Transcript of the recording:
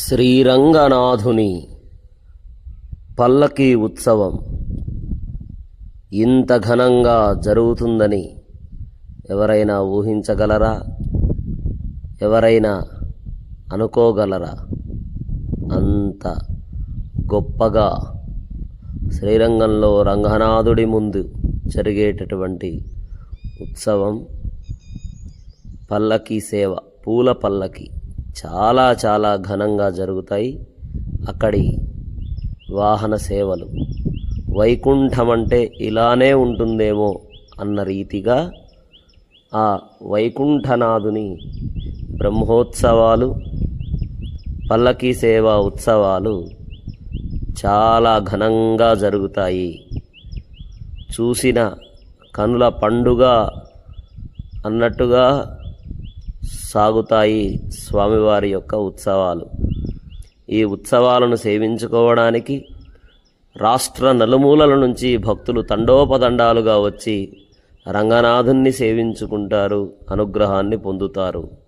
శ్రీరంగనాథుని పల్లకీ ఉత్సవం ఇంత ఘనంగా జరుగుతుందని ఎవరైనా ఊహించగలరా? ఎవరైనా అనుకోగలరా? అంత గొప్పగా శ్రీరంగంలో రంగనాథుడి ముందు జరిగేటటువంటి ఉత్సవం పల్లకీ సేవ, పూల పల్లకి చాలా చాలా ఘనంగా జరుగుతాయి. అక్కడి వాహన సేవలు వైకుంఠం అంటే ఇలానే ఉంటుందేమో అన్న రీతిగా ఆ వైకుంఠనాథుని బ్రహ్మోత్సవాలు, పల్లకీ సేవ ఉత్సవాలు చాలా ఘనంగా జరుగుతాయి. చూసిన కనుల పండుగ అన్నట్టుగా సాగుతాయి స్వామివారి యొక్క ఉత్సవాలు. ఈ ఉత్సవాలను సేవించుకోవడానికి రాష్ట్ర నలుమూలల నుంచి భక్తులు తండోపతండాలుగా వచ్చి రంగనాథుణ్ణి సేవించుకుంటారు, అనుగ్రహాన్ని పొందుతారు.